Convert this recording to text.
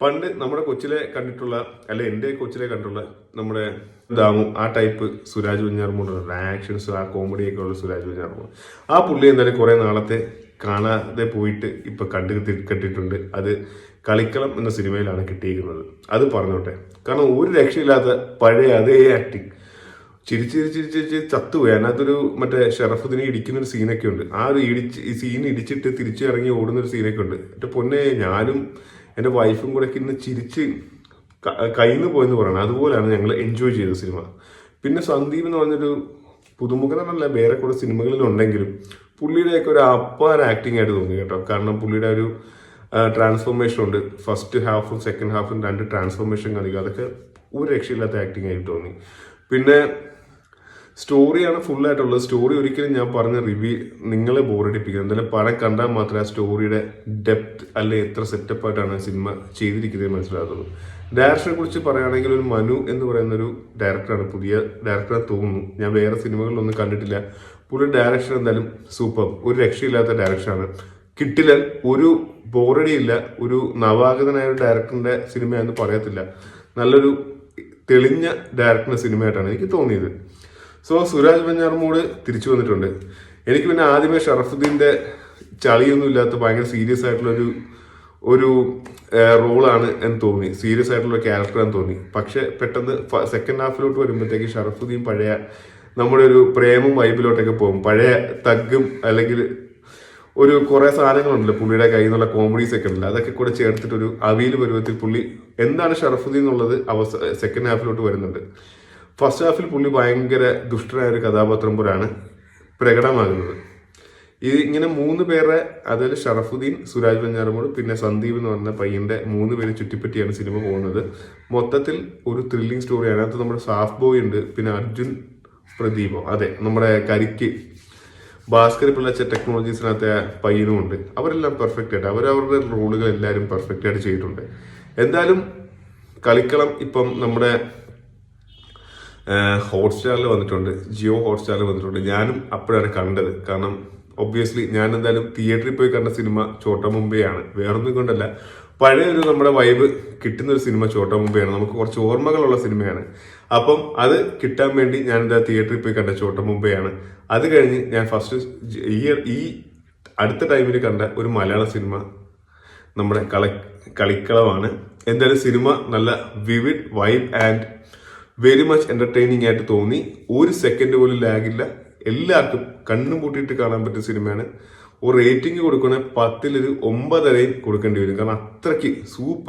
പണ്ട് നമ്മുടെ കൊച്ചിലെ കണ്ടിട്ടുള്ള അല്ലെ എൻ്റെ കൊച്ചിലെ കണ്ടിട്ടുള്ള നമ്മുടെ ദാമു ആ ടൈപ്പ് സുരാജ് വെഞ്ഞാറമൂടുള്ള ആക്ഷൻസ് ആ കോമഡിയൊക്കെ ഉള്ള സുരാജ് വെഞ്ഞാറമൂട് ആ പുള്ളി എന്തായാലും കുറെ നാളത്തെ കാണാതെ പോയിട്ട് ഇപ്പൊ കെട്ടിട്ടുണ്ട്. അത് കളിക്കളം എന്ന സിനിമയിലാണ് കിട്ടിയിരിക്കുന്നത്. അത് പറഞ്ഞോട്ടെ, കാരണം ഒരു രക്ഷയില്ലാത്ത പഴയ അതേ ആക്ടിങ്, ചിരിച്ച് ചത്തുപോയി. അതിനകത്തൊരു മറ്റേ ഷറഫുദ്ദീനെ ഇടിക്കുന്ന ഒരു സീനൊക്കെ ഉണ്ട്. ആ ഒരു ഈ സീൻ ഇടിച്ചിട്ട് തിരിച്ചു ഇറങ്ങി ഓടുന്ന ഒരു സീനൊക്കെ ഉണ്ട്. എന്റെ പൊന്നെ, ഞാനും എൻ്റെ വൈഫും കൂടെ ഇന്ന് ചിരിച്ച് കയ്യിൽ പോയെന്ന് പറയണം. അതുപോലെയാണ് ഞങ്ങൾ എൻജോയ് ചെയ്ത സിനിമ. പിന്നെ സന്ദീപ് എന്ന് പറഞ്ഞൊരു പുതുമുഖനല്ല, വേറെ കുറെ സിനിമകളിലുണ്ടെങ്കിലും പുള്ളിയുടെയൊക്കെ ഒരു അപ്പാർ ആക്ടിങ് ആയിട്ട് തോന്നി കേട്ടോ. കാരണം പുള്ളിയുടെ ഒരു ട്രാൻസ്ഫോർമേഷൻ ഉണ്ട്. ഫസ്റ്റ് ഹാഫും സെക്കൻഡ് ഹാഫും രണ്ട് ട്രാൻസ്ഫോർമേഷൻ കാണിക്കുക. അതൊക്കെ ഒരു രക്ഷയില്ലാത്ത ആക്ടിങ് ആയിട്ട് തോന്നി. പിന്നെ സ്റ്റോറിയാണ് ഫുള്ളായിട്ടുള്ളത്. സ്റ്റോറി ഒരിക്കലും ഞാൻ പറഞ്ഞ റിവ്യൂ നിങ്ങളെ ബോറടിപ്പിക്കുന്നത്. എന്തായാലും പടം കണ്ടാൽ മാത്രമേ ആ സ്റ്റോറിയുടെ ഡെപ്ത് അല്ലെ എത്ര സെറ്റപ്പ് ആയിട്ടാണ് സിനിമ ചെയ്തിരിക്കുന്നത് മനസ്സിലാകുള്ളൂ. ഡയറക്ഷനെ കുറിച്ച് പറയുകയാണെങ്കിൽ ഒരു മനു എന്ന് പറയുന്ന ഒരു ഡയറക്ടറാണ്, പുതിയ ഡയറക്ടറെ തോന്നുന്നു. ഞാൻ വേറെ സിനിമകളിലൊന്നും കണ്ടിട്ടില്ല. പുള്ളി ഡയറക്ഷൻ എന്തായാലും സൂപ്പർ, ഒരു രക്ഷയില്ലാത്ത ഡയറക്ഷനാണ്. കിട്ടില്ല, ഒരു ബോറടിയില്ല. ഒരു നവാഗതനായ ഒരു ഡയറക്ടറിന്റെ സിനിമയാണെന്ന് പറയത്തില്ല. നല്ലൊരു തെളിഞ്ഞ ഡയറക്ടറിന്റെ സിനിമയായിട്ടാണ് എനിക്ക് തോന്നിയത്. സോ സുരാജ് വെഞ്ഞാറമൂട് തിരിച്ചു വന്നിട്ടുണ്ട്. എനിക്ക് പിന്നെ ആദ്യമേ ഷറഫുദ്ദീന്റെ ചളിയൊന്നും ഇല്ലാത്ത ഭയങ്കര സീരിയസ് ആയിട്ടുള്ള ഒരു റോളാണ് എന്ന് തോന്നി, സീരിയസ് ആയിട്ടുള്ള ക്യാരക്ടറാന്ന് തോന്നി. പക്ഷെ പെട്ടെന്ന് സെക്കൻഡ് ഹാഫിലോട്ട് വരുമ്പോഴത്തേക്ക് ഷറഫുദ്ദീൻ പഴയ നമ്മുടെ ഒരു പ്രേമം വൈബിലോട്ടൊക്കെ പോകും. പഴയ തഗ്ഗും അല്ലെങ്കിൽ ഒരു കുറെ സാധനങ്ങളുണ്ടല്ലോ പുള്ളിയുടെ കയ്യിൽ നിന്നുള്ള കോമഡീസ് ഒക്കെ ഉണ്ടല്ലോ, അതൊക്കെ കൂടെ ചേർത്തിട്ട് ഒരു അവിയൽ പരുവത്തിൽ പുള്ളി എന്താണ് ഷറഫുദ്ദീൻ എന്നുള്ളത് സെക്കൻഡ് ഹാഫിലോട്ട് വരുന്നുണ്ട്. ഫസ്റ്റ് ഹാഫിൽ പുള്ളി ഭയങ്കര ദുഷ്ടനായ ഒരു കഥാപാത്രം പോലെയാണ് പ്രകടമാകുന്നത്. ഇങ്ങനെ മൂന്ന് പേരെ, അതായത് ഷറഫുദ്ദീൻ, സുരാജ് വെഞ്ഞാറമൂട്, പിന്നെ സന്ദീപ് എന്ന് പറഞ്ഞ പയ്യന്റെ മൂന്ന് പേര് ചുറ്റിപ്പറ്റിയാണ് സിനിമ പോകുന്നത്. മൊത്തത്തിൽ ഒരു ത്രില്ലിംഗ് സ്റ്റോറി. അതിനകത്ത് നമ്മുടെ സാഫ് ബോയ് ഉണ്ട്, പിന്നെ അർജുൻ പ്രദീപോ, അതെ നമ്മുടെ കരിക്ക് ഭാസ്കർ പിള്ളച്ച ടെക്നോളജീസിനകത്തെ പയ്യനും ഉണ്ട്. അവരെല്ലാം പെർഫെക്റ്റ് ആയിട്ട് അവരവരുടെ റോളുകൾ എല്ലാവരും പെർഫെക്റ്റ് ആയിട്ട് ചെയ്തിട്ടുണ്ട്. എന്തായാലും കളിക്കളം ഇപ്പം നമ്മുടെ ഹോട്ട്സ്റ്റാറിൽ വന്നിട്ടുണ്ട്, ജിയോ ഹോട്ട്സ്റ്റാറിൽ വന്നിട്ടുണ്ട്. ഞാനും അപ്പോഴാണ് കണ്ടത്. കാരണം ഒബ്വിയസ്ലി ഞാൻ എന്തായാലും തിയേറ്ററിൽ പോയി കണ്ട സിനിമ ചോട്ട മുംബൈയാണ്. വേറൊന്നും കൊണ്ടല്ല, പഴയൊരു നമ്മുടെ വൈബ് കിട്ടുന്ന ഒരു സിനിമ ചോട്ട മുംബൈയാണ്. നമുക്ക് കുറച്ച് ഓർമ്മകളുള്ള സിനിമയാണ്. അപ്പം അത് കിട്ടാൻ വേണ്ടി ഞാൻ എന്താ തിയേറ്ററിൽ പോയി കണ്ട ചോട്ട മുംബൈയാണ്. അത് കഴിഞ്ഞ് ഞാൻ ഫസ്റ്റ് ഈ അടുത്ത ടൈമിൽ കണ്ട ഒരു മലയാള സിനിമ നമ്മുടെ കളിക്കളമാണ്. എന്തായാലും സിനിമ നല്ല vivid vibe and very much entertaining ആയിട്ട് തോന്നി. ഒരു സെക്കൻഡ് പോലും ലാഗില്ല. എല്ലാവർക്കും കണ്ണും പൂട്ടിയിട്ട് കാണാൻ പറ്റിയ സിനിമയാണ്. ഒരു റേറ്റിംഗ് കൊടുക്കണേ 10 ഒരു 9.5 കൊടുക്കേണ്ടി വരും. കാരണം അത്രയ്ക്ക് സൂപ്പർ.